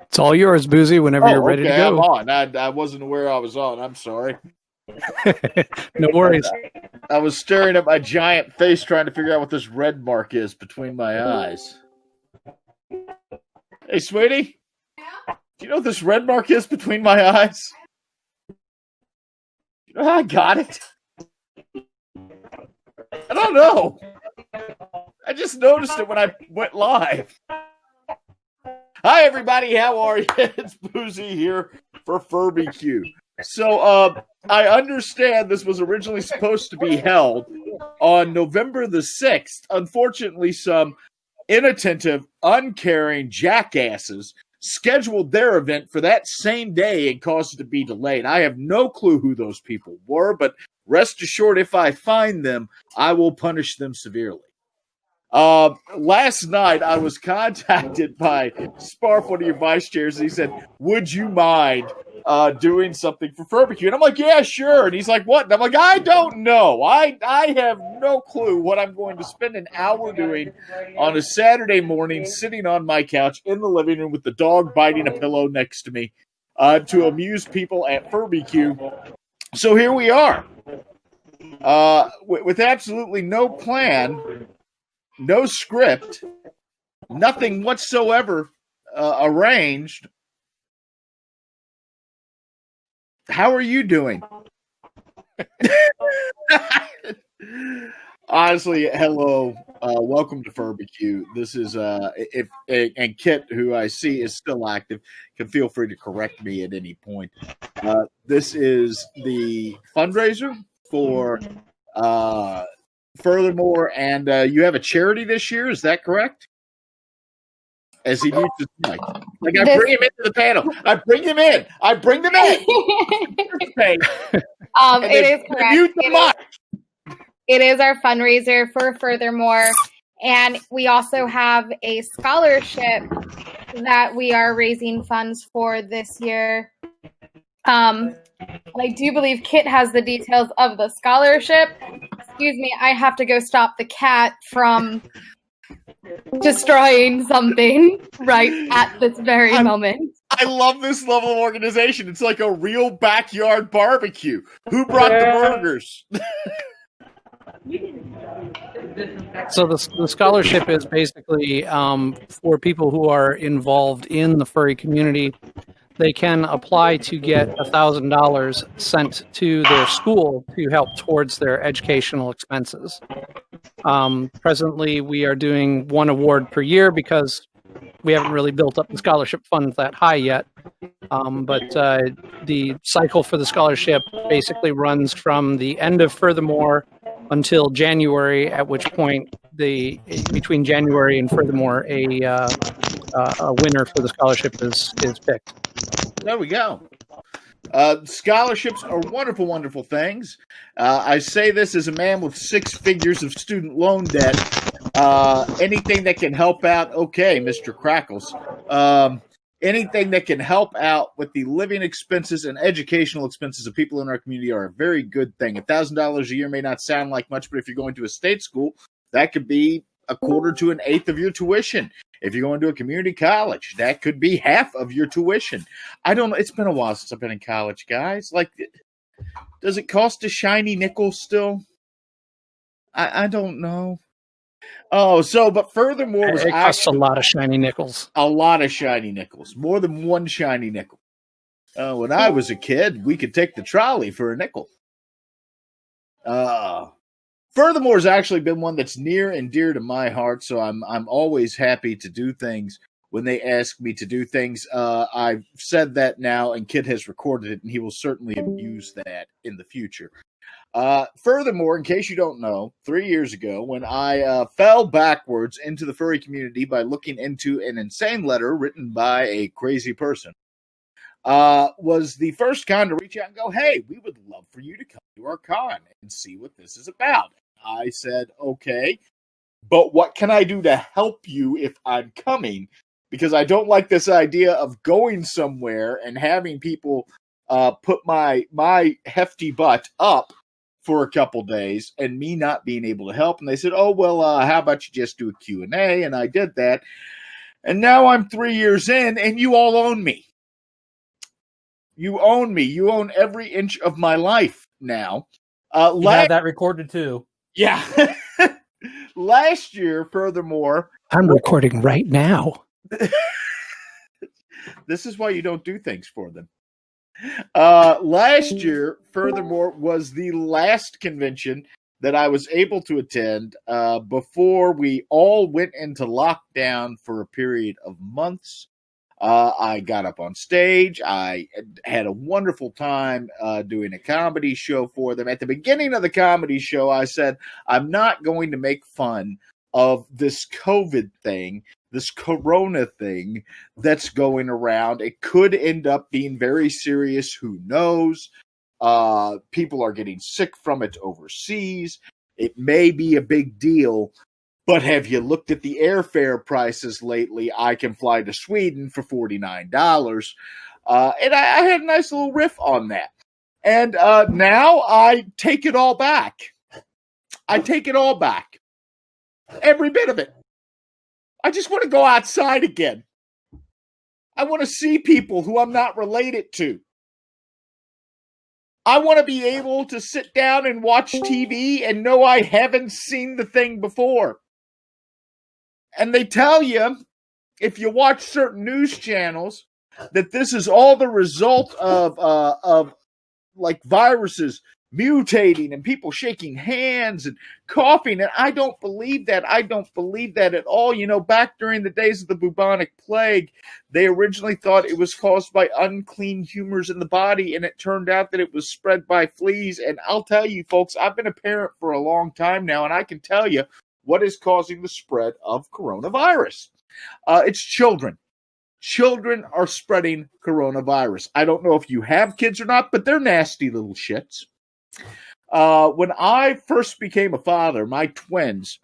It's all yours, Boozy, whenever you're ready to go. I'm on. I wasn't aware I was on. I'm sorry. No worries. I was staring at my giant face trying to figure out what this red mark is between my eyes. Hey, sweetie? Yeah? Do you know what this red mark is between my eyes? You know how I got it? I don't know. I just noticed it when I went live. Hi, everybody. How are you? It's Boozy here for Furby Q. So, I understand this was originally supposed to be held on November the 6th. Unfortunately, some inattentive, uncaring jackasses scheduled their event for that same day and caused it to be delayed. I have no clue who those people were, but rest assured, if I find them, I will punish them severely. Last night, I was contacted by Sparf, one of your vice chairs, and he said, would you mind doing something for Furby? And I'm like, yeah, sure. And he's like, what? And I'm like, I don't know. I have no clue what I'm going to spend an hour doing on a Saturday morning, sitting on my couch in the living room with the dog biting a pillow next to me to amuse people at Furby Q. So here we are with absolutely no plan, no script, nothing whatsoever arranged. How are you doing? Honestly, hello. Welcome to Furby Q. This is and Kit, who I see is still active, can feel free to correct me at any point. This is the fundraiser for Furthermore, and you have a charity this year. Is that correct? As he used his mic. Like, I bring him into the panel. I bring him in. It is correct. It is our fundraiser for Furthermore. And we also have a scholarship that we are raising funds for this year. I do believe Kit has the details of the scholarship. Excuse me, I have to go stop the cat from destroying something right at this very moment. I love this level of organization. It's like a real backyard barbecue. Who brought the burgers? So the scholarship is basically for people who are involved in the furry community. They can apply to get $1,000 sent to their school to help towards their educational expenses. Presently, we are doing one award per year because we haven't really built up the scholarship fund that high yet. But the cycle for the scholarship basically runs from the end of Furthermore until January, at which point between January and Furthermore, a winner for the scholarship is picked. There we go. Scholarships are wonderful, wonderful things. I say this as a man with 6 figures of student loan debt. Anything that can help out, okay, Mr. Crackles. Anything that can help out with the living expenses and educational expenses of people in our community are a very good thing. $1,000 a year may not sound like much, but if you're going to a state school, that could be a quarter to an eighth of your tuition. If you're going to a community college, that could be half of your tuition. I don't know. It's been a while since I've been in college, guys. Like, does it cost a shiny nickel still? I don't know. Oh, but Furthermore was it costs a lot of shiny nickels. A lot of shiny nickels. More than one shiny nickel. When I was a kid, we could take the trolley for a nickel. Furthermore has actually been one that's near and dear to my heart, so I'm always happy to do things when they ask me to do things. I've said that now, and Kit has recorded it, and he will certainly use that in the future. Furthermore, in case you don't know, 3 years ago, when I fell backwards into the furry community by looking into an insane letter written by a crazy person, was the first con to reach out and go, hey, we would love for you to come to our con and see what this is about. I said, okay, but what can I do to help you if I'm coming? Because I don't like this idea of going somewhere and having people put my hefty butt up for a couple days and me not being able to help. And they said, oh, well, how about you just do a Q&A? And I did that. And now I'm 3 years in and you all own me. You own me. You own every inch of my life now. You have that recorded too. Yeah. Last year, furthermore. I'm recording right now. This is why you don't do things for them. Last year, furthermore, was the last convention that I was able to attend before we all went into lockdown for a period of months. I got up on stage. I had a wonderful time doing a comedy show for them. At the beginning of the comedy show, I said, I'm not going to make fun of this COVID thing, this corona thing that's going around. It could end up being very serious. Who knows? People are getting sick from it overseas. It may be a big deal. But have you looked at the airfare prices lately? I can fly to Sweden for $49. And I had a nice little riff on that. And now I take it all back. I take it all back. Every bit of it. I just want to go outside again. I want to see people who I'm not related to. I want to be able to sit down and watch TV and know I haven't seen the thing before. And they tell you, if you watch certain news channels, that this is all the result of like viruses mutating and people shaking hands and coughing. And I don't believe that. I don't believe that at all. You know, back during the days of the bubonic plague, they originally thought it was caused by unclean humors in the body. And it turned out that it was spread by fleas. And I'll tell you, folks, I've been a parent for a long time now, and I can tell you what is causing the spread of coronavirus. It's children. Children are spreading coronavirus. I don't know if you have kids or not, but they're nasty little shits. When I first became a father, my twins,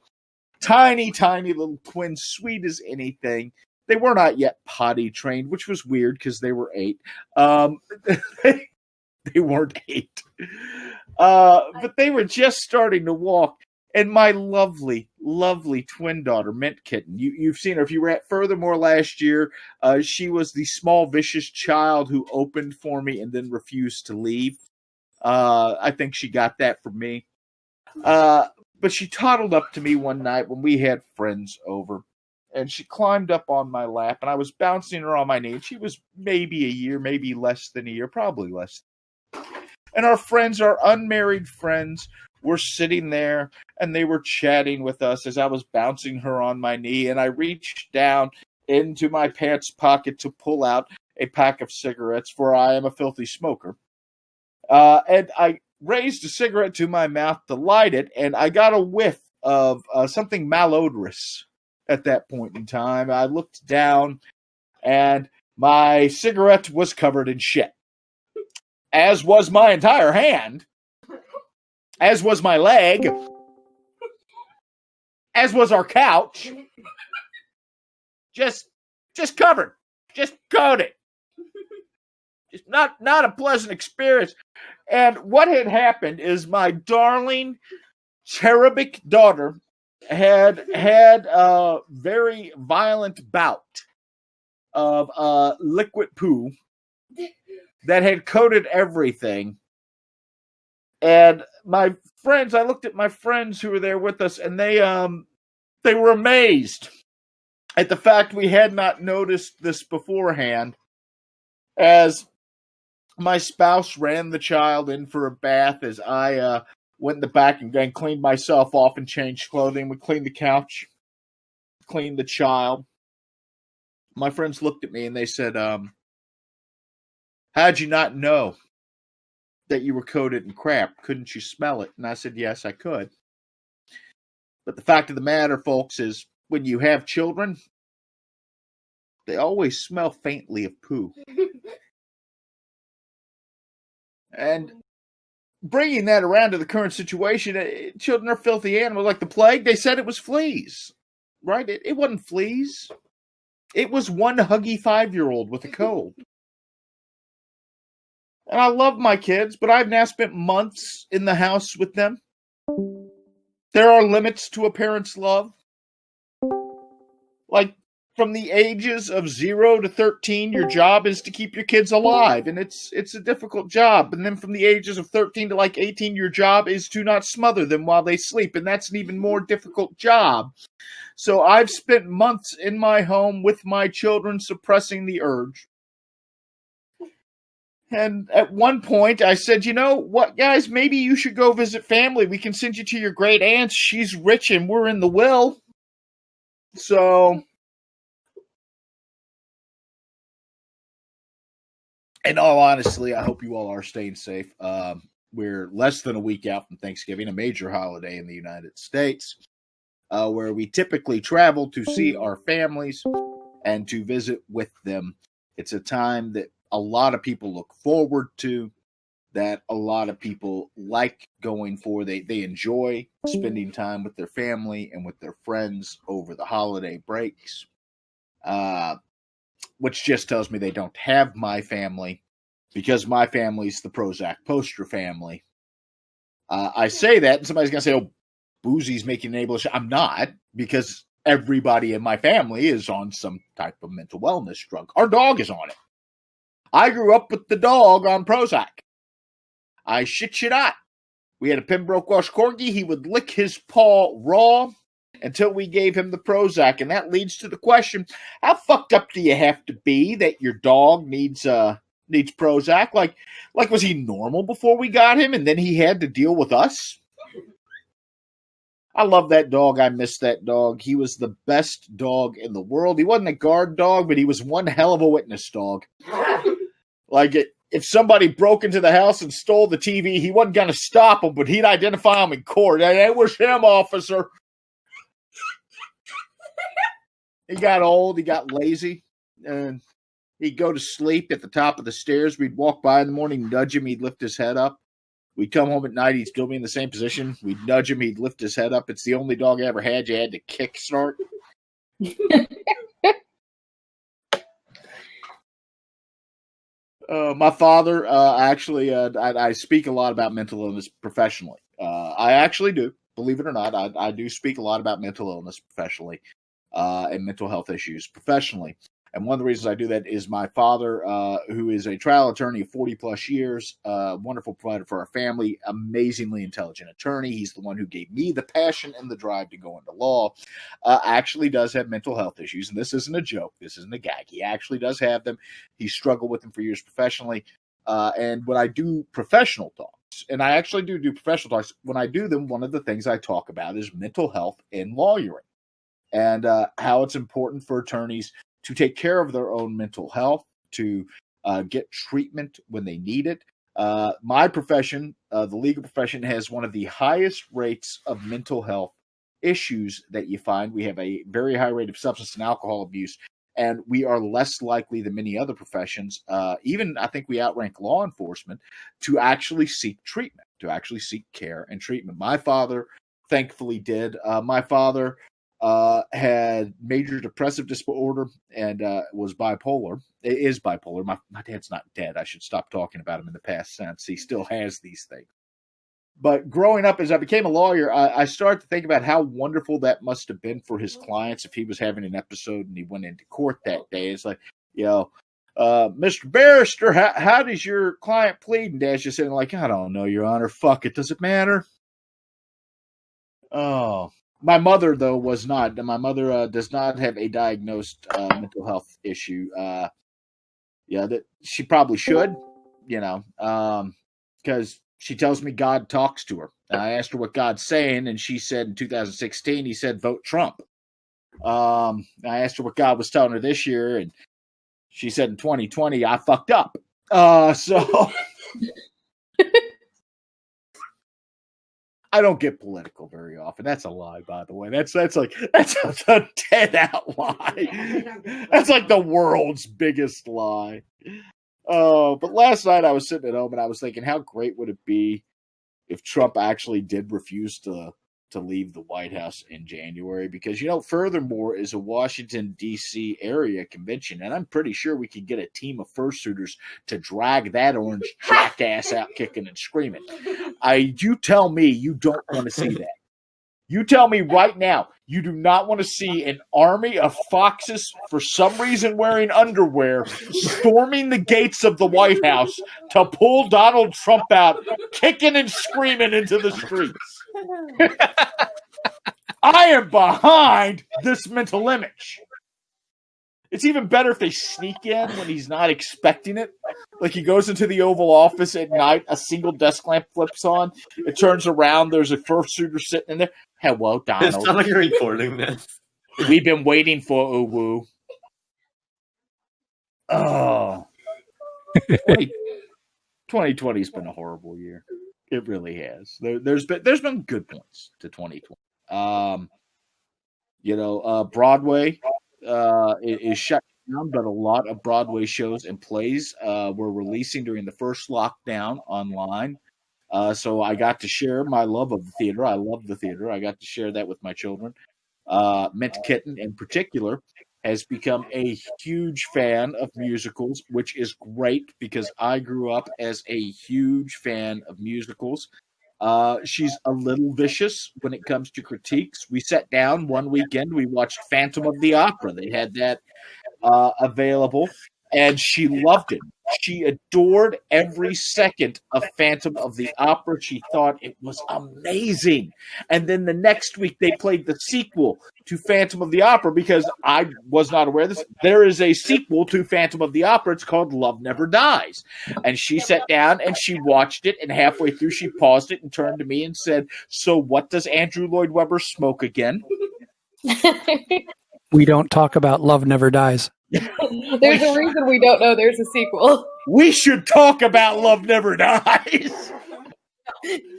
tiny, tiny little twins, sweet as anything, they were not yet potty trained, which was weird because they were 8. They weren't 8. But they were just starting to walk. And my lovely, lovely twin daughter, Mint Kitten, you've seen her. If you were at Furthermore last year, she was the small, vicious child who opened for me and then refused to leave. I think she got that from me. But she toddled up to me one night when we had friends over. And she climbed up on my lap, and I was bouncing her on my knee. And she was maybe a year, maybe less than a year, probably less. And our friends, our unmarried friends, were sitting there, and they were chatting with us as I was bouncing her on my knee. And I reached down into my pants pocket to pull out a pack of cigarettes, for I am a filthy smoker. And I raised a cigarette to my mouth to light it, and I got a whiff of something malodorous at that point in time. I looked down, and my cigarette was covered in shit, as was my entire hand, as was my leg, as was our couch. Just covered, just coated. Just not a pleasant experience. And what had happened is my darling cherubic daughter had a very violent bout of liquid poo that had coated everything. And my friends, I looked at my friends who were there with us, and they were amazed at the fact we had not noticed this beforehand, as my spouse ran the child in for a bath, as I went in the back and cleaned myself off and changed clothing. We cleaned the couch, cleaned the child. My friends looked at me and they said, how'd you not know that you were coated in crap? Couldn't you smell it? And I said, yes, I could. But the fact of the matter, folks, is when you have children, they always smell faintly of poo. And bringing that around to the current situation, children are filthy animals. Like the plague, they said it was fleas, right? It wasn't fleas. It was one huggy 5-year-old with a cold. And I love my kids, but I've now spent months in the house with them. There are limits to a parent's love. Like, from the ages of 0 to 13, your job is to keep your kids alive, and it's a difficult job. And then from the ages of 13 to like 18, your job is to not smother them while they sleep, and that's an even more difficult job. So I've spent months in my home with my children suppressing the urge. And at one point, I said, you know what, guys, maybe you should go visit family. We can send you to your great aunt. She's rich and we're in the will. So, in all honesty, I hope you all are staying safe. We're less than a week out from Thanksgiving, a major holiday in the United States, where we typically travel to see our families and to visit with them. It's a time that a lot of people look forward to, that a lot of people like going for. They enjoy spending time with their family and with their friends over the holiday breaks, which just tells me they don't have my family, because my family's the Prozac poster family. I say that, and somebody's going to say, oh, Boozy's making an ableist. I'm not, because everybody in my family is on some type of mental wellness drug. Our dog is on it. I grew up with the dog on Prozac. I shit you not. We had a Pembroke Welsh Corgi. He would lick his paw raw until we gave him the Prozac. And that leads to the question, how fucked up do you have to be that your dog needs Prozac? Like, was he normal before we got him and then he had to deal with us? I love that dog. I miss that dog. He was the best dog in the world. He wasn't a guard dog, but he was one hell of a witness dog. Like, if somebody broke into the house and stole the TV, he wasn't going to stop them, but he'd identify them in court. Hey, it was him, officer. He got old. He got lazy. And he'd go to sleep at the top of the stairs. We'd walk by in the morning, nudge him. He'd lift his head up. We'd come home at night. He'd still be in the same position. We'd nudge him. He'd lift his head up. It's the only dog I ever had. You had to kickstart. My father, actually, I speak a lot about mental illness professionally. I actually do, believe it or not. I do speak a lot about mental illness professionally and mental health issues professionally. And one of the reasons I do that is my father, who is a trial attorney of 40 plus years, wonderful provider for our family, amazingly intelligent attorney. He's the one who gave me the passion and the drive to go into law, actually does have mental health issues. And this isn't a joke. This isn't a gag. He actually does have them. He struggled with them for years professionally. And when I do professional talks, and I actually do professional talks, when I do them, one of the things I talk about is mental health in lawyering and how it's important for attorneys to take care of their own mental health, to get treatment when they need it. My profession, the legal profession, has one of the highest rates of mental health issues that you find. We have a very high rate of substance and alcohol abuse, and we are less likely than many other professions, even I think we outrank law enforcement, to actually seek treatment, to actually seek care and treatment. My father, thankfully, did. My father had major depressive disorder and was bipolar. It is bipolar. My dad's not dead. I should stop talking about him in the past tense. He still has these things. But growing up, as I became a lawyer, I started to think about how wonderful that must have been for his clients if he was having an episode and he went into court that day. It's like, Mr. Barrister, how does your client plead? And Dad's just saying, like, I don't know, Your Honor. Fuck it. Does it matter? Oh. My mother, though, was not. My mother does not have a diagnosed mental health issue. That she probably should, because she tells me God talks to her. And I asked her what God's saying, and she said in 2016, he said, vote Trump. I asked her what God was telling her this year, and she said in 2020, I fucked up. So... I don't get political very often. That's a lie, by the way. That's a dead out lie. That's like the world's biggest lie. But last night I was sitting at home and I was thinking, how great would it be if Trump actually did refuse to to leave the White House in January because, furthermore is a Washington, D.C. area convention, and I'm pretty sure we could get a team of fursuiters to drag that orange jackass out kicking and screaming. You tell me you don't want to see that. You tell me right now you do not want to see an army of foxes, for some reason wearing underwear, storming the gates of the White House to pull Donald Trump out, kicking and screaming into the streets. I am behind this mental image. It's even better if they sneak in when he's not expecting it. Like he goes into the Oval Office at night, a single desk lamp flips on, it turns around, there's a fursuiter sitting in there. Hello, Donald. It's not like you're recording this. We've been waiting for Uwu. Oh. 2020's been a horrible year. It really has. There's been good points to 2020. Broadway is shut down, but a lot of Broadway shows and plays were releasing during the first lockdown online. So I got to share my love of the theater. I love the theater. I got to share that with my children. Mint Kitten, in particular, has become a huge fan of musicals, which is great because I grew up as a huge fan of musicals. She's a little vicious when it comes to critiques. We sat down one weekend. We watched Phantom of the Opera. They had that available, and she loved it. She adored every second of Phantom of the Opera. She thought it was amazing. And then the next week, they played the sequel to Phantom of the Opera because I was not aware of this. There is a sequel to Phantom of the Opera. It's called Love Never Dies. And she sat down and she watched it, and halfway through she paused it and turned to me and said, "So what does Andrew Lloyd Webber smoke again?" We don't talk about Love Never Dies. There's a reason we don't know there's a sequel. We should talk about Love Never Dies.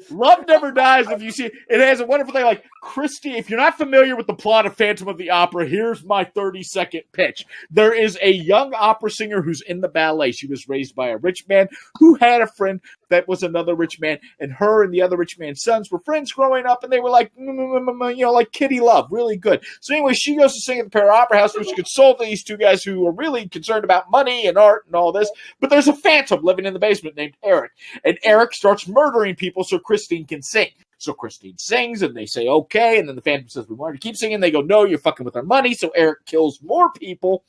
Love Never Dies, if you see it has a wonderful thing like Christy. If you're not familiar with the plot of Phantom of the Opera, here's my 30-second pitch. There is a young opera singer who's in the ballet. She was raised by a rich man who had a friend that was another rich man, and her and the other rich man's sons were friends growing up, and they were like, like kitty love, really good. So anyway, she goes to sing at the Paris Opera House, which consults these two guys who are really concerned about money and art and all this, but there's a phantom living in the basement named Eric, and Eric starts murdering people so Christine can sing. So Christine sings, and they say, okay, and then the Phantom says, we want her to keep singing. They go, no, you're fucking with our money. So Eric kills more people,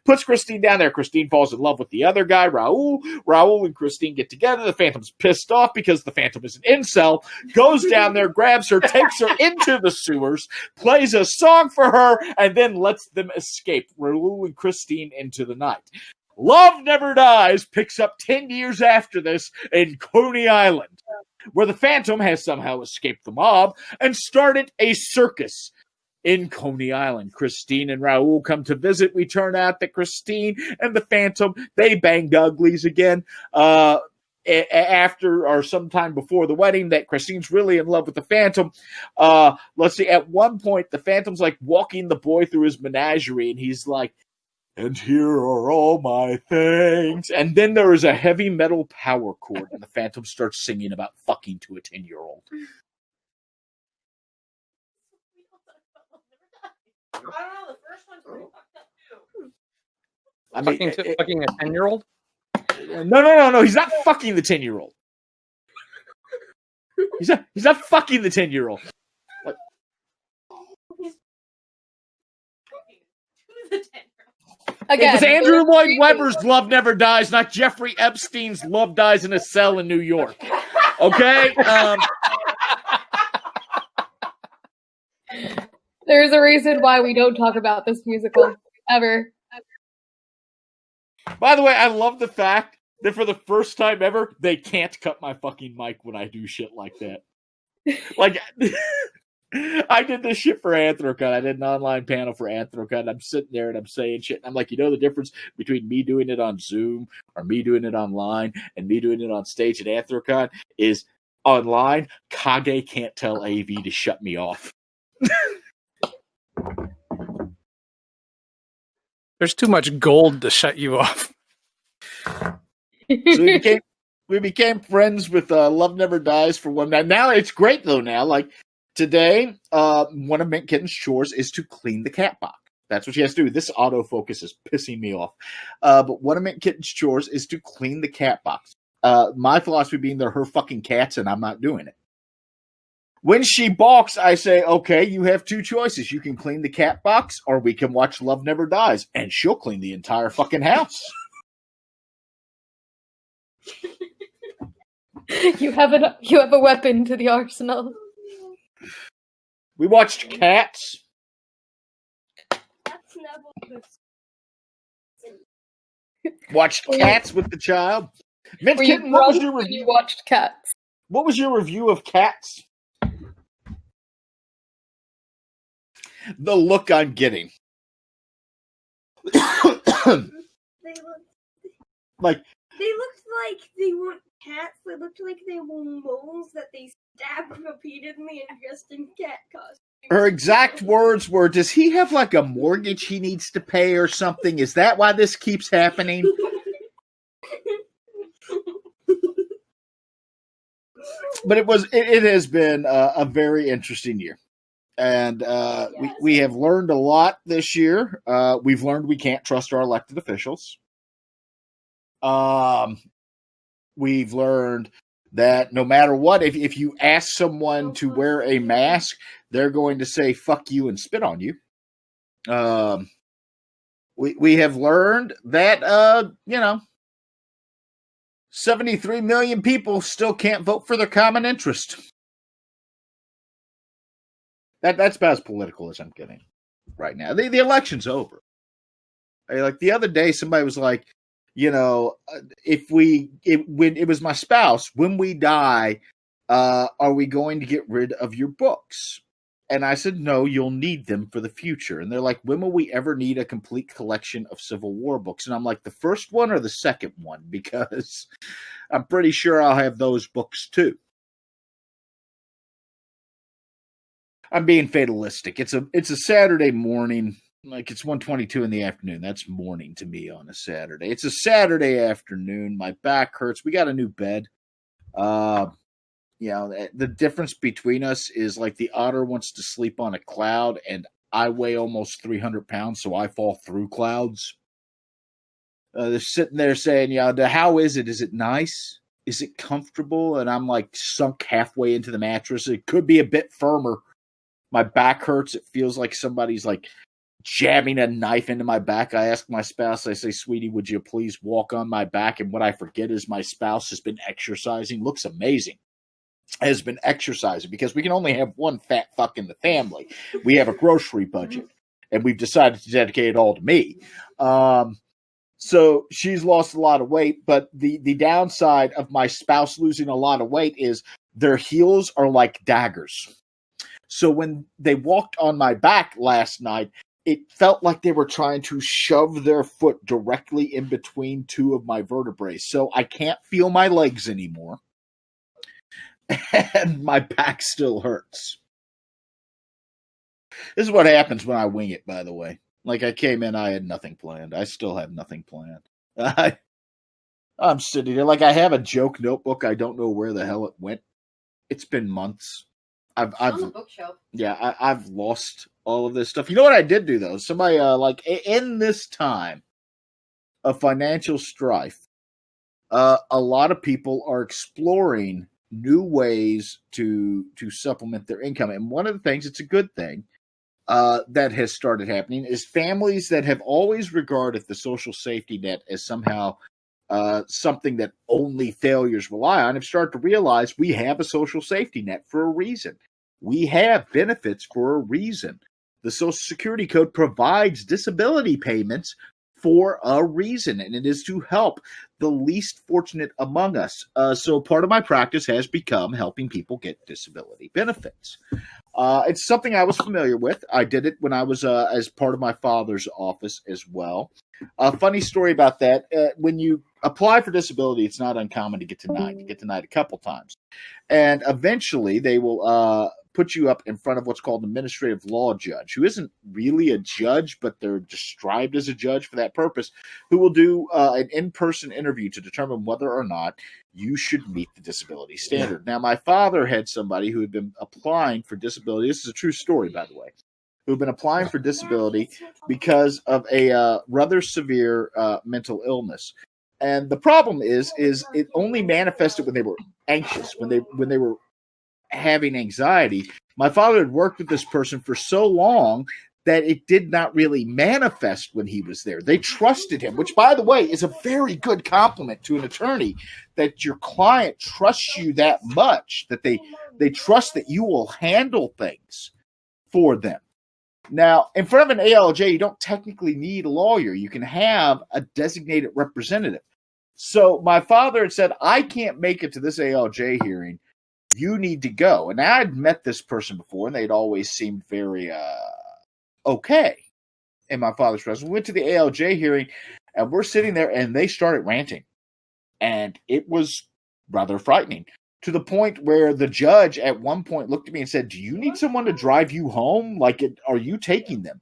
puts Christine down there. Christine falls in love with the other guy, Raul. Raul and Christine get together. The Phantom's pissed off because the Phantom is an incel, goes down there, grabs her, takes her into the sewers, plays a song for her, and then lets them escape, Raul and Christine, into the night. Love Never Dies picks up 10 years after this in Coney Island, where the Phantom has somehow escaped the mob and started a circus in Coney Island. Christine and Raul come to visit. We turn out that Christine and the Phantom, they banged uglies again after or sometime before the wedding, that Christine's really in love with the Phantom. Let's see, at one point, the Phantom's like walking the boy through his menagerie, and he's like, and here are all my things. And then there is a heavy metal power chord, and the Phantom starts singing about fucking to a 10-year-old. I don't know, the first one's pretty fucked up too. I mean, fucking a 10-year-old? No. He's not fucking the 10-year-old. He's not fucking the 10-year-old. Like, Again, it was Andrew Lloyd Webber's Love Never Dies, not Jeffrey Epstein's Love Dies in a Cell in New York. Okay? There's a reason why we don't talk about this musical ever. By the way, I love the fact that for the first time ever, they can't cut my fucking mic when I do shit like that. Like, I did this shit for Anthrocut. I did an online panel for Anthrocut. I'm sitting there and I'm saying shit. And I'm like, the difference between me doing it on Zoom or me doing it online and me doing it on stage at Anthrocut is online, Kage can't tell AV to shut me off. There's too much gold to shut you off. So we became friends with Love Never Dies for one night. Now it's great though. Now, like Today, one of Mint Kitten's chores is to clean the cat box. That's what she has to do. This autofocus is pissing me off. But one of Mint Kitten's chores is to clean the cat box. My philosophy being they're her fucking cats and I'm not doing it. When she balks, I say, okay, you have two choices. You can clean the cat box or we can watch Love Never Dies. And she'll clean the entire fucking house. You have a weapon to the arsenal. We watched Cats. Watched Cats with the child. Mint Kitten, what was your review? You watched Cats. What was your review of Cats? The look I'm getting. They looked like they weren't cats. They looked like they were moles that they stabbed repeatedly and dressed in cat costumes. Her exact words were, does he have like a mortgage he needs to pay or something? Is that why this keeps happening? But it has been a very interesting year. And we have learned a lot this year. We've learned we can't trust our elected officials. We've learned that no matter what, if you ask someone to wear a mask, they're going to say fuck you and spit on you. We have learned that 73 million people still can't vote for their common interest. That's about as political as I'm getting right now. The election's over. Like the other day, somebody was like, when it was my spouse, when we die, are we going to get rid of your books? And I said, no, you'll need them for the future. And they're like, when will we ever need a complete collection of Civil War books? And I'm like, the first one or the second one? Because I'm pretty sure I'll have those books too. I'm being fatalistic. It's a Saturday morning. Like it's 1:22 in the afternoon. That's morning to me on a Saturday. It's a Saturday afternoon. My back hurts. We got a new bed. The difference between us is like the otter wants to sleep on a cloud and I weigh almost 300 pounds, so I fall through clouds. They're sitting there saying, how is it? Is it nice? Is it comfortable? And I'm like sunk halfway into the mattress. It could be a bit firmer. My back hurts. It feels like somebody's like jamming a knife into my back. I ask my spouse, I say, sweetie, would you please walk on my back? And what I forget is my spouse has been exercising. Looks amazing. Has been exercising because we can only have one fat fuck in the family. We have a grocery budget and we've decided to dedicate it all to me. So she's lost a lot of weight, but the downside of my spouse losing a lot of weight is their heels are like daggers. So when they walked on my back last night, it felt like they were trying to shove their foot directly in between two of my vertebrae. So I can't feel my legs anymore. And my back still hurts. This is what happens when I wing it, by the way. Like I came in, I had nothing planned. I still have nothing planned. I'm sitting there like I have a joke notebook. I don't know where the hell it went. It's been months. On the bookshelf. Yeah, I've lost all of this stuff. You know what I did do, though? Somebody, in this time of financial strife, a lot of people are exploring new ways to supplement their income. And one of the things, it's a good thing, that has started happening is families that have always regarded the social safety net as somehow something that only failures rely on have started to realize we have a social safety net for a reason. We have benefits for a reason. The Social Security Code provides disability payments for a reason, and it is to help the least fortunate among us. So part of my practice has become helping people get disability benefits. It's something I was familiar with. I did it when I was as part of my father's office as well. A funny story about that. When you apply for disability, it's not uncommon to get denied. You get denied a couple times. And eventually they will put you up in front of what's called an administrative law judge, who isn't really a judge, but they're described as a judge for that purpose, who will do an in-person interview to determine whether or not you should meet the disability standard. Now, my father had somebody who had been applying for disability. This is a true story, by the way. Who have been applying for disability because of a rather severe mental illness. And the problem is it only manifested when they were anxious, when they were having anxiety. My father had worked with this person for so long that it did not really manifest when he was there. They trusted him, which, by the way, is a very good compliment to an attorney, that your client trusts you that much, that they trust that you will handle things for them. Now, in front of an ALJ, you don't technically need a lawyer. You can have a designated representative. So my father had said, I can't make it to this ALJ hearing. You need to go. And I'd met this person before, and they'd always seemed very okay in my father's presence. We went to the ALJ hearing, and we're sitting there, and they started ranting. And it was rather frightening, to the point where the judge at one point looked at me and said, do you need someone to drive you home? Like, are you taking them?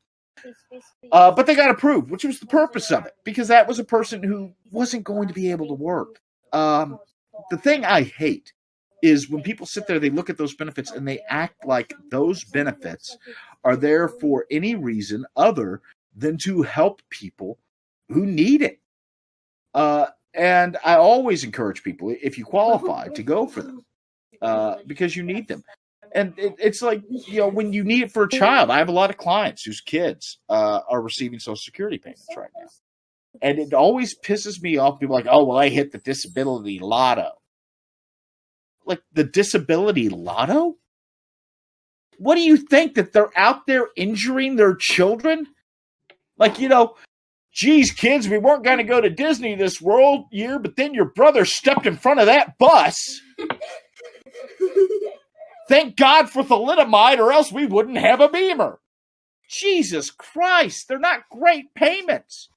But they got approved, which was the purpose of it, because that was a person who wasn't going to be able to work. The thing I hate is when people sit there, they look at those benefits, and they act like those benefits are there for any reason other than to help people who need it. And I always encourage people, if you qualify, to go for them because you need them. And it's like, when you need it for a child, I have a lot of clients whose kids are receiving Social Security payments right now. And it always pisses me off. People are like, oh, well, I hit the disability lotto. Like, the disability lotto? What do you think, that they're out there injuring their children? Like, geez, kids, we weren't going to go to Disney this year, but then your brother stepped in front of that bus. Thank God for thalidomide, or else we wouldn't have a Beamer. Jesus Christ, they're not great payments.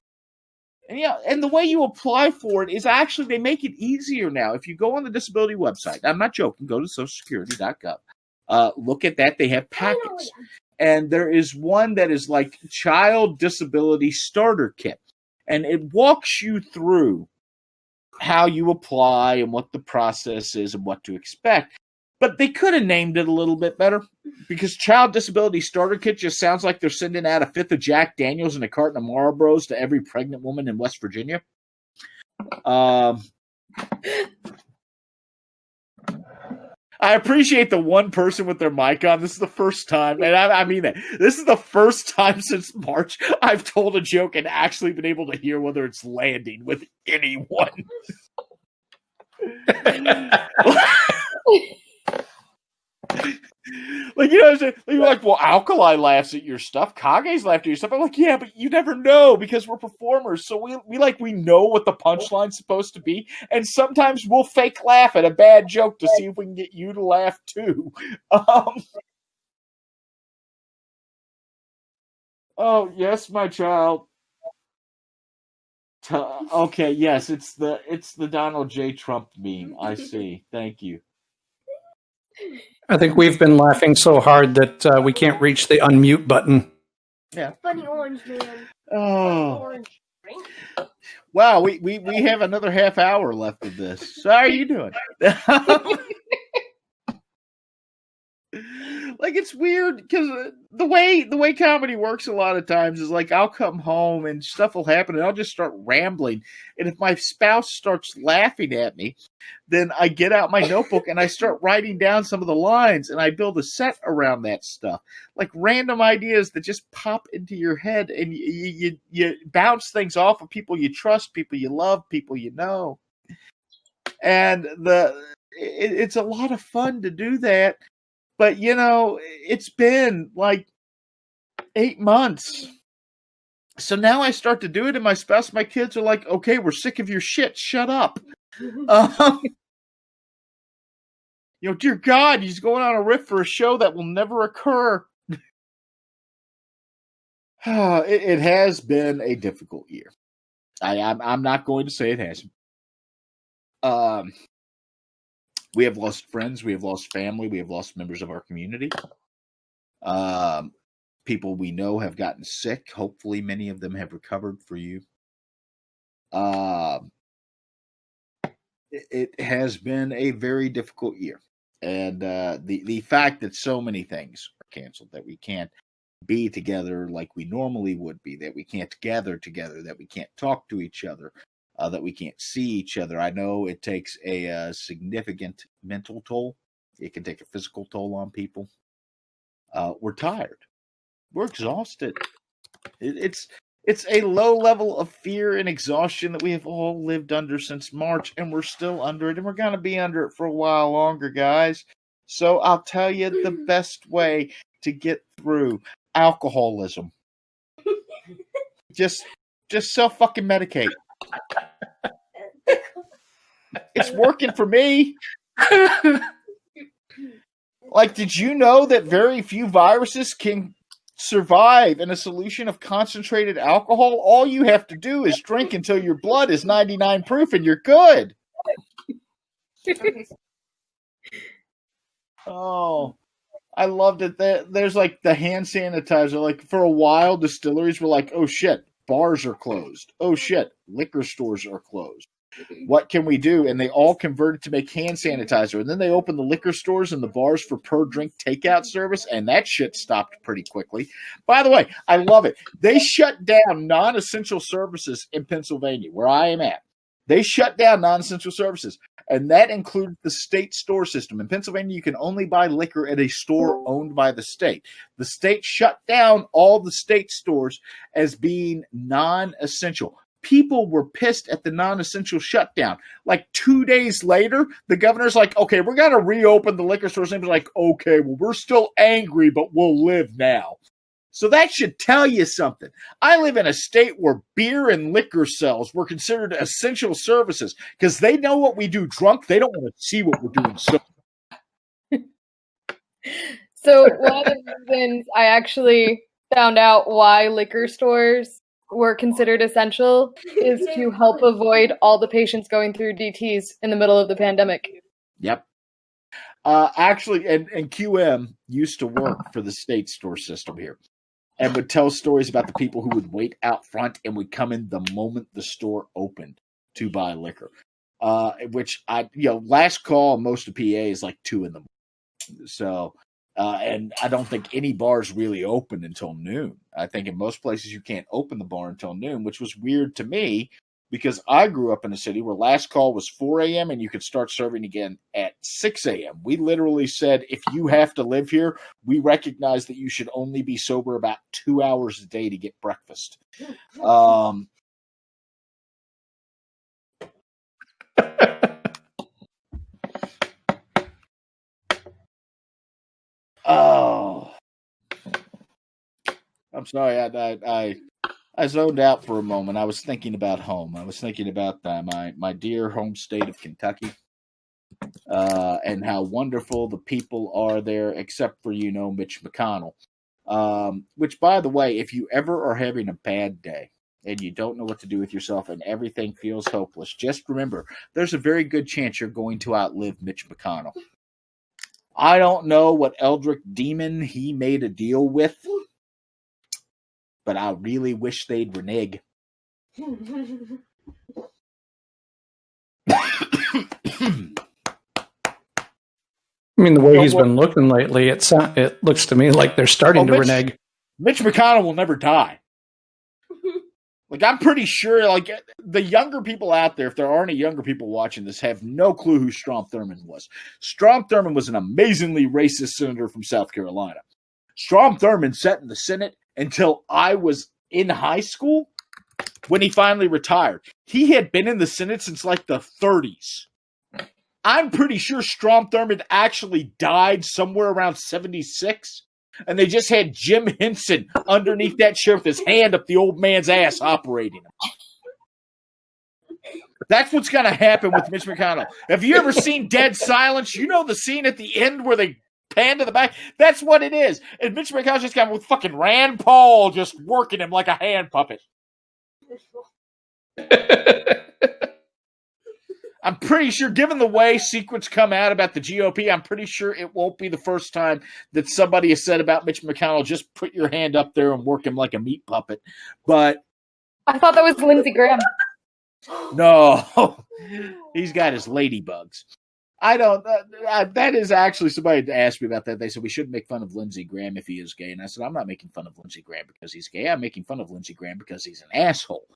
And and the way you apply for it is actually, they make it easier now. If you go on the disability website, I'm not joking, go to socialsecurity.gov. Look at that. They have packets. And there is one that is like Child Disability Starter Kit. And it walks you through how you apply and what the process is and what to expect. But they could have named it a little bit better, because Child Disability Starter Kit just sounds like they're sending out a fifth of Jack Daniels and a carton of Marlboros to every pregnant woman in West Virginia. I appreciate the one person with their mic on. This is the first time, and I mean that. This is the first time since March I've told a joke and actually been able to hear whether it's landing with anyone. Like, you're like, well, Alkali laughs at your stuff, Kage's laughed at your stuff. I'm like, yeah, but you never know, because we're performers, so we know what the punchline's supposed to be, and sometimes we'll fake laugh at a bad joke to see if we can get you to laugh too. Oh yes, my child. Okay, yes, it's the Donald J. Trump meme. I see. Thank you. I think we've been laughing so hard that we can't reach the unmute button. Yeah. Funny orange man. Oh. Orange. Wow, we have another half hour left of this. So how are you doing? Like, it's weird because the way comedy works a lot of times is like, I'll come home and stuff will happen and I'll just start rambling. And if my spouse starts laughing at me, then I get out my notebook and I start writing down some of the lines, and I build a set around that stuff. Like random ideas that just pop into your head, and you bounce things off of people you trust, people you love, people you know. And it's a lot of fun to do that. But, it's been like 8 months. So now I start to do it, and my spouse, my kids are like, okay, we're sick of your shit. Shut up. Dear God, he's going on a riff for a show that will never occur. It has been a difficult year. I'm not going to say it hasn't. We have lost friends. We have lost family. We have lost members of our community. People we know have gotten sick. Hopefully, many of them have recovered for you. It has been a very difficult year. And the fact that so many things are canceled, that we can't be together like we normally would be, that we can't gather together, that we can't talk to each other, that we can't see each other. I know it takes a significant mental toll. It can take a physical toll on people. We're tired. We're exhausted. It's a low level of fear and exhaustion that we have all lived under since March, and we're still under it, and we're going to be under it for a while longer, guys. So I'll tell you the best way to get through alcoholism. Just self-fucking medicate. It's working for me. Like, did you know that very few viruses can survive in a solution of concentrated alcohol? All you have to do is drink until your blood is 99 proof and you're good. Oh, I loved it. There's like the hand sanitizer. Like, for a while, distilleries were like, oh shit, bars are closed. Oh shit, liquor stores are closed. What can we do? And they all converted to make hand sanitizer. And then they opened the liquor stores and the bars for per drink takeout service, and that shit stopped pretty quickly. By the way, I love it. They shut down non-essential services in Pennsylvania, where I am at. They shut down non-essential services, and that included the state store system. In Pennsylvania, you can only buy liquor at a store owned by the state. The state shut down all the state stores as being non-essential. People were pissed at the non-essential shutdown. Like 2 days later, the governor's like, okay, we're going to reopen the liquor stores. And they're like, okay, well, we're still angry, but we'll live now. So that should tell you something. I live in a state where beer and liquor sales were considered essential services because they know what we do drunk. They don't want to see what we're doing. So one of the reasons I actually found out why liquor stores were considered essential is to help avoid all the patients going through DTs in the middle of the pandemic. Yep. Actually, and QM used to work for the state store system here and would tell stories about the people who would wait out front and would come in the moment the store opened to buy liquor. Which last call, most of PA is like 2 a.m. So, and I don't think any bars really open until noon. I think in most places you can't open the bar until noon, which was weird to me because I grew up in a city where last call was 4 a.m. and you could start serving again at 6 a.m. We literally said, if you have to live here, we recognize that you should only be sober about 2 hours a day to get breakfast. Oh, I'm sorry. I zoned out for a moment. I was thinking about home. I was thinking about my dear home state of Kentucky, and how wonderful the people are there, except for Mitch McConnell. Which, by the way, if you ever are having a bad day and you don't know what to do with yourself and everything feels hopeless, just remember there's a very good chance you're going to outlive Mitch McConnell. I don't know what Eldritch demon he made a deal with, but I really wish they'd renege. I mean, the way he's been looking lately, it looks to me like they're starting to renege. Mitch McConnell will never die. Like, I'm pretty sure, like, the younger people out there, if there are any younger people watching this, have no clue who Strom Thurmond was. Strom Thurmond was an amazingly racist senator from South Carolina. Strom Thurmond sat in the Senate until I was in high school when he finally retired. He had been in the Senate since, like, the 30s. I'm pretty sure Strom Thurmond actually died somewhere around 76. And they just had Jim Henson underneath that chair with his hand up the old man's ass operating him. That's what's going to happen with Mitch McConnell. Have you ever seen Dead Silence? You know the scene at the end where they pan to the back? That's what it is. And Mitch McConnell's just got with fucking Rand Paul just working him like a hand puppet. I'm pretty sure, given the way secrets come out about the GOP, I'm pretty sure it won't be the first time that somebody has said about Mitch McConnell, just put your hand up there and work him like a meat puppet. But I thought that was Lindsey Graham. No, he's got his ladybugs. I don't. That is actually somebody asked me about that. They said we shouldn't make fun of Lindsey Graham if he is gay, and I said I'm not making fun of Lindsey Graham because he's gay. I'm making fun of Lindsey Graham because he's an asshole.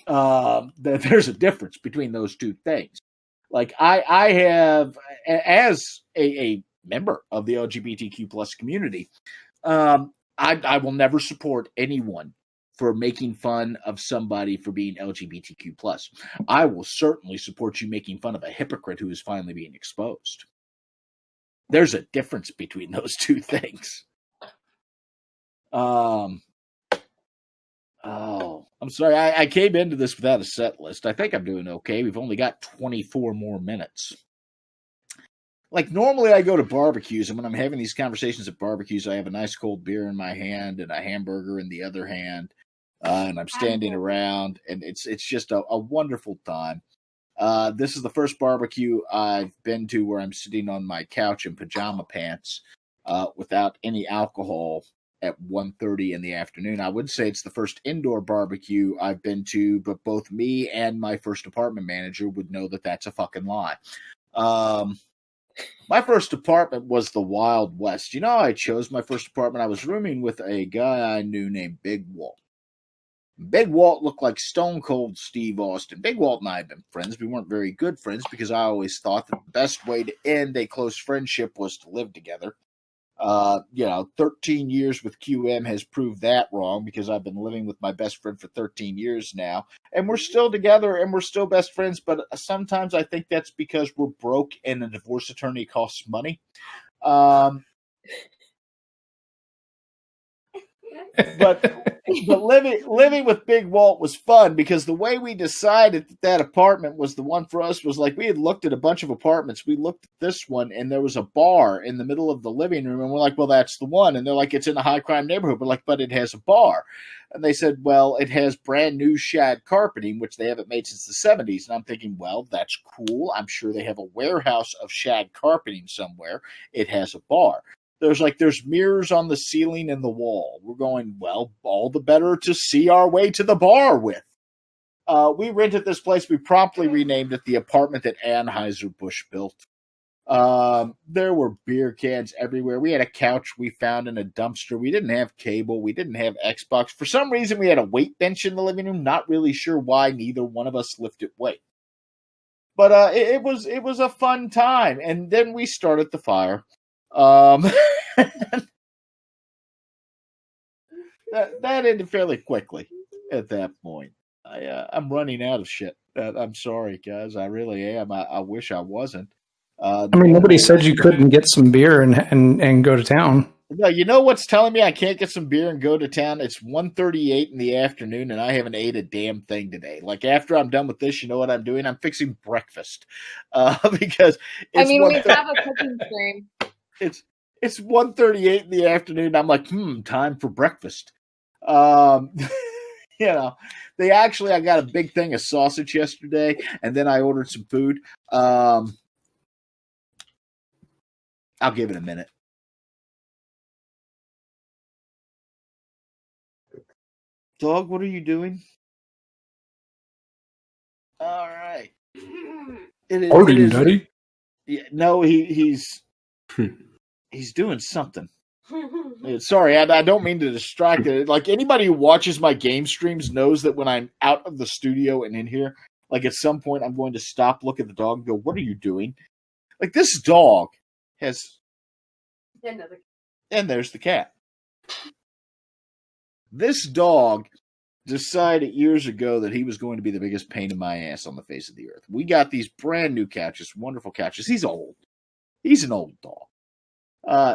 There's a difference between those two things. Like I have, as a member of the LGBTQ plus community, I will never support anyone for making fun of somebody for being LGBTQ plus. I will certainly support you making fun of a hypocrite who is finally being exposed. There's a difference between those two things. I'm sorry. I came into this without a set list. I think I'm doing okay. We've only got 24 more minutes. Like, normally I go to barbecues, and when I'm having these conversations at barbecues, I have a nice cold beer in my hand and a hamburger in the other hand. And I'm standing around, and it's just a wonderful time. This is the first barbecue I've been to where I'm sitting on my couch in pajama pants without any alcohol at 1:30 in the afternoon. I would say it's the first indoor barbecue I've been to, but both me and my first apartment manager would know that that's a fucking lie. My first apartment was the Wild West. You know, I chose my first apartment. I was rooming with a guy I knew named Big Walt. Big Walt looked like Stone Cold Steve Austin. Big Walt and I had been friends. We weren't very good friends because I always thought that the best way to end a close friendship was to live together. 13 years with QM has proved that wrong because I've been living with my best friend for 13 years now. And we're still together and we're still best friends. But sometimes I think that's because we're broke and a divorce attorney costs money. But living with Big Walt was fun because the way we decided that apartment was the one for us was like we had looked at a bunch of apartments. We looked at this one and there was a bar in the middle of the living room and we're like, well, that's the one. And they're like, it's in a high crime neighborhood. We're like, but it has a bar. And they said, well, it has brand new shag carpeting, which they haven't made since the 70s. And I'm thinking, well, that's cool. I'm sure they have a warehouse of shag carpeting somewhere. It has a bar. There's mirrors on the ceiling and the wall. We're going, well, all the better to see our way to the bar with. We rented this place. We promptly renamed it the apartment that Anheuser-Busch built. There were beer cans everywhere. We had a couch we found in a dumpster. We didn't have cable. We didn't have Xbox. For some reason, we had a weight bench in the living room. Not really sure why neither one of us lifted weight. But it was a fun time. And then we started the fire. That ended fairly quickly at that point. I'm running out of shit. I'm sorry, guys. I really am. I wish I wasn't. Nobody said you couldn't get some beer and go to town. No, you know what's telling me I can't get some beer and go to town? It's 1:38 in the afternoon, and I haven't ate a damn thing today. Like, after I'm done with this, you know what I'm doing? I'm fixing breakfast. Because it's we have a cooking stream. It's 1:38 in the afternoon. I'm like, time for breakfast. They actually, I got a big thing of sausage yesterday, and then I ordered some food. I'll give it a minute. Dog, what are you doing? All right. Daddy? Yeah, no, he's doing something. Sorry, I don't mean to distract it. Like, anybody who watches my game streams knows that when I'm out of the studio and in here, like, at some point I'm going to stop, look at the dog, and go, what are you doing? Like, this dog has... And there's the cat. This dog decided years ago that he was going to be the biggest pain in my ass on the face of the earth. We got these brand new couches, wonderful couches. He's old. He's an old dog.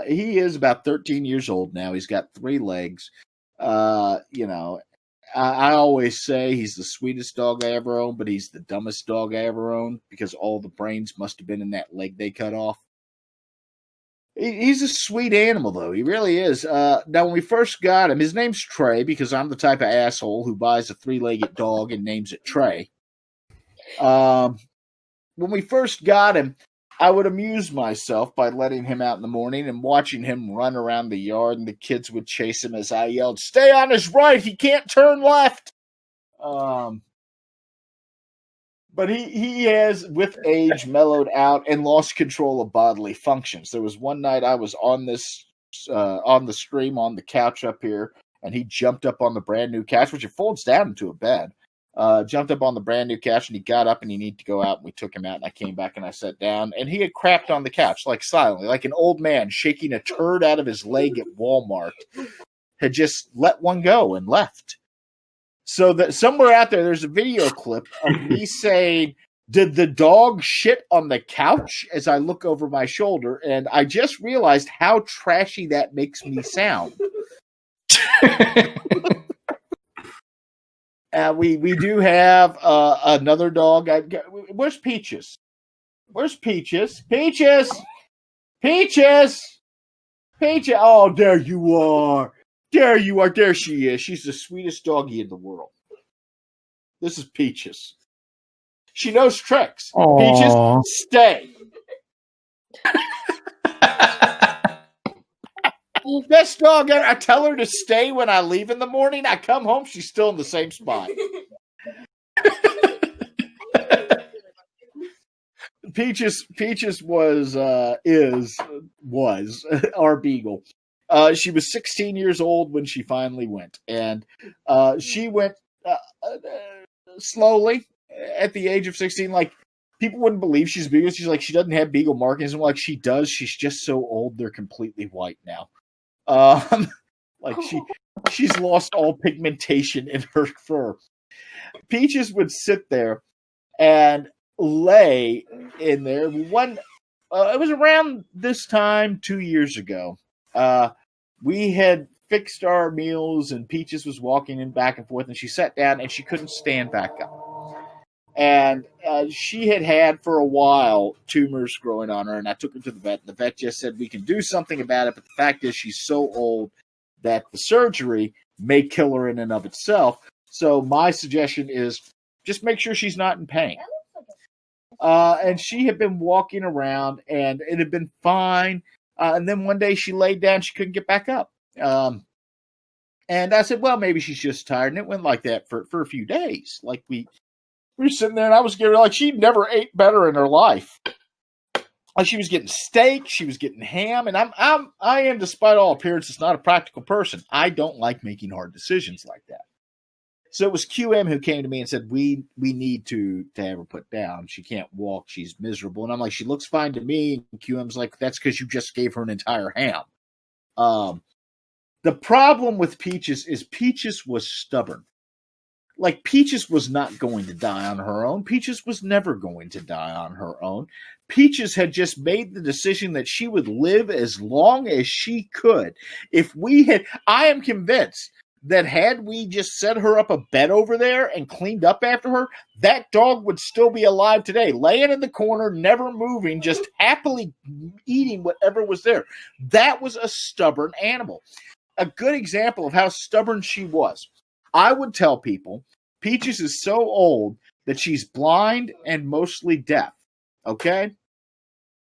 He is about 13 years old now. He's got 3 legs. I always say he's the sweetest dog I ever owned, but he's the dumbest dog I ever owned because all the brains must have been in that leg they cut off. He's a sweet animal, though. He really is. Now, when we first got him, his name's Trey because I'm the type of asshole who buys a 3-legged dog and names it Trey. when we first got him, I would amuse myself by letting him out in the morning and watching him run around the yard, and the kids would chase him as I yelled, "Stay on his right, he can't turn left." But he has, with age, mellowed out and lost control of bodily functions. There was one night I was on the stream on the couch up here, and he jumped up on the brand new couch, which it folds down into a bed. Jumped up on the brand new couch, and he got up and he needed to go out, and we took him out, and I came back and I sat down, and he had crapped on the couch, like silently, like an old man shaking a turd out of his leg at Walmart, had just let one go and left. So that somewhere out there's a video clip of me saying, "Did the dog shit on the couch?" as I look over my shoulder, and I just realized how trashy that makes me sound. We do have another dog. Where's Peaches? Where's Peaches? Peaches! Peaches! Peaches! Oh, there you are. There you are. There she is. She's the sweetest doggy in the world. This is Peaches. She knows tricks. Aww. Peaches, stay. Best dog ever. I tell her to stay when I leave in the morning. I come home, she's still in the same spot. Peaches was our beagle. She was 16 years old when she finally went, and she went slowly at the age of 16. Like, people wouldn't believe she's beagle. She's like, she doesn't have beagle markings, and like, she does. She's just so old they're completely white now. Like she's lost all pigmentation in her fur. Peaches would sit there and lay in there. It was around this time 2 years ago. We had fixed our meals, and Peaches was walking in back and forth, and she sat down and she couldn't stand back up. And she had for a while tumors growing on her, and I took her to the vet. The vet just said, we can do something about it, but the fact is she's so old that the surgery may kill her in and of itself. So my suggestion is just make sure she's not in pain. And she had been walking around, and it had been fine. And then one day she laid down, she couldn't get back up. And I said, well, maybe she's just tired. And it went like that for a few days. Like we were sitting there, and I was getting like she never ate better in her life. Like she was getting steak, she was getting ham, and I am, despite all appearances, not a practical person. I don't like making hard decisions like that. So it was QM who came to me and said, we need to have her put down. She can't walk. She's miserable. And I'm like, she looks fine to me. And QM's like, that's because you just gave her an entire ham. The problem with Peaches is Peaches was stubborn. Like, Peaches was not going to die on her own. Peaches was never going to die on her own. Peaches had just made the decision that she would live as long as she could. I am convinced that had we just set her up a bed over there and cleaned up after her, that dog would still be alive today, laying in the corner, never moving, just happily eating whatever was there. That was a stubborn animal. A good example of how stubborn she was. I would tell people, Peaches is so old that she's blind and mostly deaf, okay?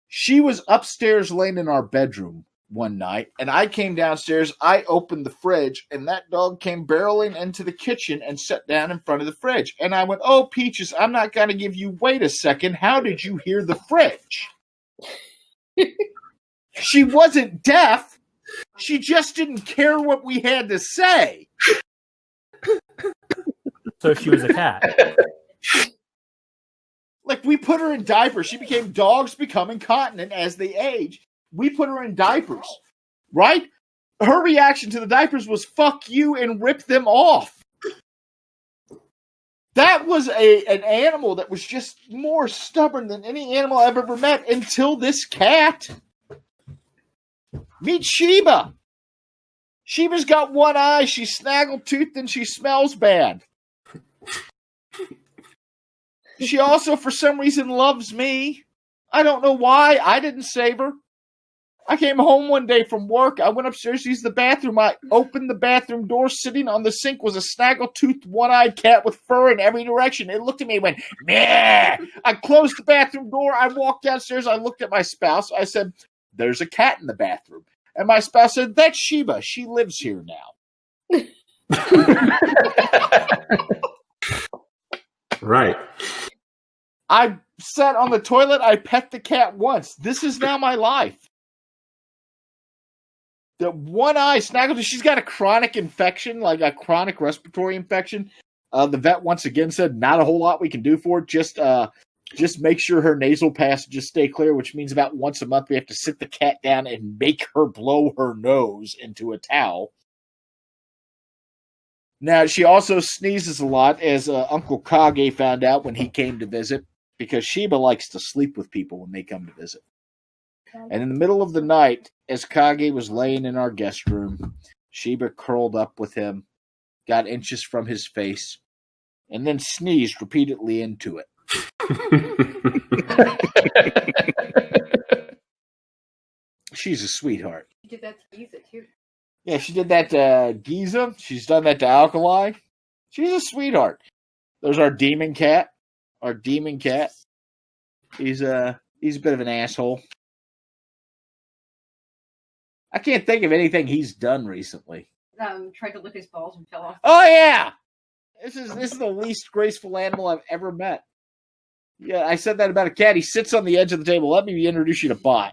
She was upstairs laying in our bedroom one night, and I came downstairs, I opened the fridge, and that dog came barreling into the kitchen and sat down in front of the fridge. And I went, oh, Peaches, I'm not going to give you, wait a second, how did you hear the fridge? She wasn't deaf. She just didn't care what we had to say. So she was a cat. Like, we put her in diapers. She became dogs become incontinent as they age. We put her in diapers, right? Her reaction to the diapers was, fuck you, and rip them off. That was an animal that was just more stubborn than any animal I've ever met until this cat. Meet Sheba. Sheba's got one eye, she's snaggle-toothed, and she smells bad. She also, for some reason, loves me. I don't know why. I didn't save her. I came home one day from work. I went upstairs to use the bathroom. I opened the bathroom door. Sitting on the sink was a snaggle-toothed, one-eyed cat with fur in every direction. It looked at me and went, meh. I closed the bathroom door. I walked downstairs. I looked at my spouse. I said, there's a cat in the bathroom. And my spouse said, that's Sheba. She lives here now. Right. I sat on the toilet. I pet the cat once. This is now my life. The one-eye snaggle, she's got a chronic infection, like a chronic respiratory infection. The vet once again said not a whole lot we can do for it. Just make sure her nasal passages stay clear, which means about once a month we have to sit the cat down and make her blow her nose into a towel. Now, she also sneezes a lot, as Uncle Kage found out when he came to visit, because Sheba likes to sleep with people when they come to visit. And in the middle of the night, as Kage was laying in our guest room, Sheba curled up with him, got inches from his face, and then sneezed repeatedly into it. She's a sweetheart. You did that to Giza, too. Yeah, she did that to Giza. She's done that to Alkali. She's a sweetheart. There's our demon cat. Our demon cat. He's a bit of an asshole. I can't think of anything he's done recently. Tried to lick his balls and fell off. Oh yeah, this is the least graceful animal I've ever met. Yeah, I said that about a cat. He sits on the edge of the table. Let me introduce you to Bot.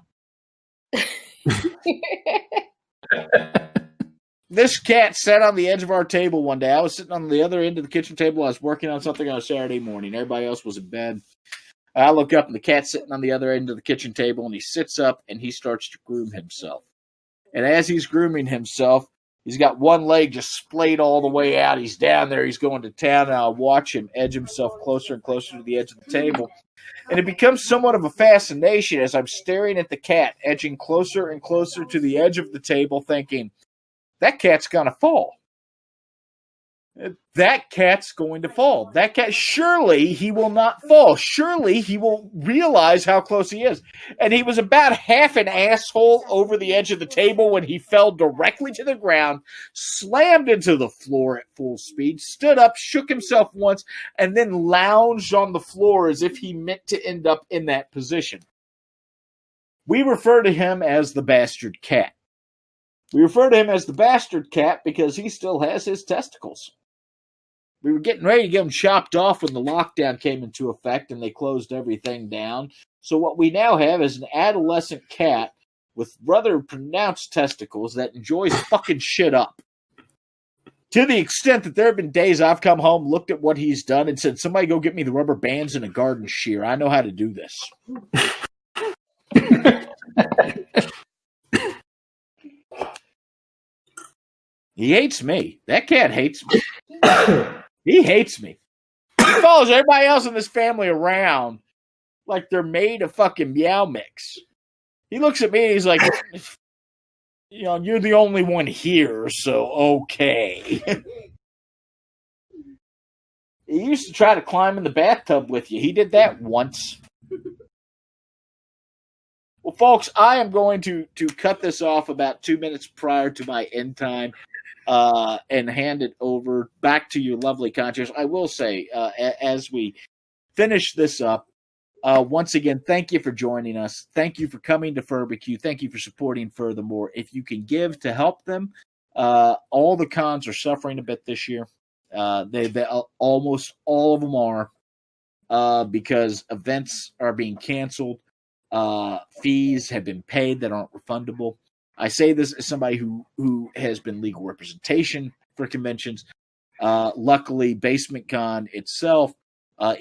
This cat sat on the edge of our table one day. I was sitting on the other end of the kitchen table. I was working on something on a Saturday morning. Everybody else was in bed. I look up, and the cat's sitting on the other end of the kitchen table, and he sits up, and he starts to groom himself. And as he's grooming himself, he's got one leg just splayed all the way out. He's down there. He's going to town, and I'll watch him edge himself closer and closer to the edge of the table. And it becomes somewhat of a fascination as I'm staring at the cat, edging closer and closer to the edge of the table, thinking, that cat's going to fall. That cat's going to fall. That cat, surely he will not fall. Surely he will realize how close he is. And he was about half an asshole over the edge of the table when he fell directly to the ground, slammed into the floor at full speed, stood up, shook himself once, and then lounged on the floor as if he meant to end up in that position. We refer to him as the bastard cat. We refer to him as the bastard cat because he still has his testicles. We were getting ready to get them chopped off when the lockdown came into effect and they closed everything down. So what we now have is an adolescent cat with rather pronounced testicles that enjoys fucking shit up. To the extent that there have been days I've come home, looked at what he's done, and said, somebody go get me the rubber bands and a garden shear. I know how to do this. He hates me. That cat hates me. He hates me. He follows everybody else in this family around like they're made of fucking meow mix. He looks at me and he's like, you're the only one here, so okay. He used to try to climb in the bathtub with you. He did that once. Well, folks, I am going to cut this off about 2 minutes prior to my end time. And hand it over back to your lovely conscience. I will say, as we finish this up, once again, thank you for joining us. Thank you for coming to Furbarbecue. Thank you for supporting Furthermore. If you can give to help them, all the cons are suffering a bit this year. They almost all of them are, because events are being canceled. Fees have been paid that aren't refundable. I say this as somebody who has been legal representation for conventions. Luckily, Basement Con itself,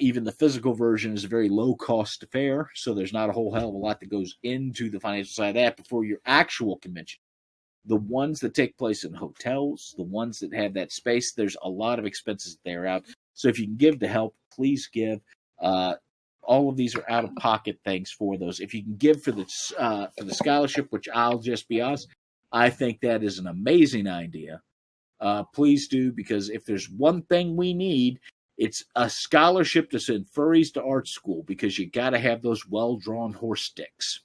even the physical version, is a very low-cost affair, so there's not a whole hell of a lot that goes into the financial side of that before your actual convention. The ones that take place in hotels, the ones that have that space, there's a lot of expenses there out. So if you can give to help, please give. All of these are out-of-pocket things for those. If you can give for the scholarship, which I'll just be honest, I think that is an amazing idea. Please do, because if there's one thing we need, it's a scholarship to send furries to art school, because you got to have those well-drawn horse sticks.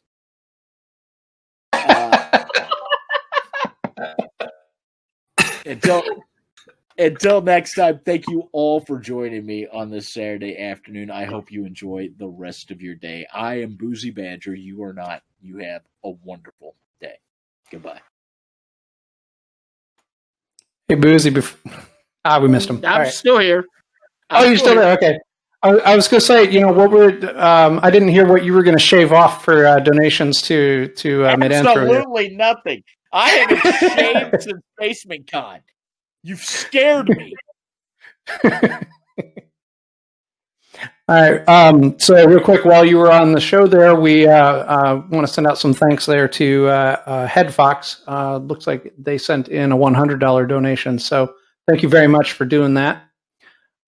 Until next time, thank you all for joining me on this Saturday afternoon. I hope you enjoy the rest of your day. I am Boozy Badger. You are not. You have a wonderful day. Goodbye. Hey, Boozy. We missed him. I'm still here. You're still there. Okay. I was going to say, what I didn't hear what you were going to shave off for donations to Mid-Antro. Absolutely nothing. I haven't shaved since Basement Con. You've scared me. All right. So real quick, while you were on the show there, we want to send out some thanks there to Head Fox. Looks like they sent in a $100 donation. So thank you very much for doing that.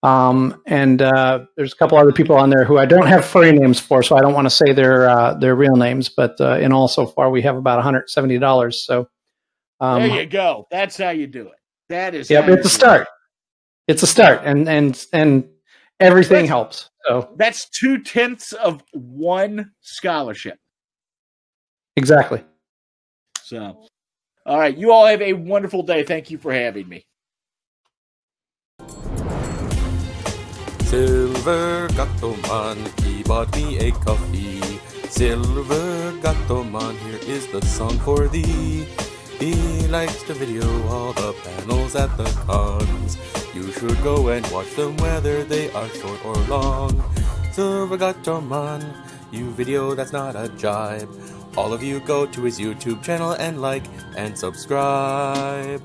And there's a couple other people on there who I don't have furry names for, so I don't want to say their real names. But in all, so far, we have about $170. So there you go. That's how you do it. That is. Yep, it's a start. It's a start, and everything helps. So that's 2/10 of one scholarship. Exactly. So, all right. You all have a wonderful day. Thank you for having me. Silver Gato Man, he bought me a coffee. Silver Gato Man, here is the song for thee. He likes to video all the panels at the cons. You should go and watch them whether they are short or long. Silver Gato Man, you video that's not a jibe. All of you go to his YouTube channel and like and subscribe.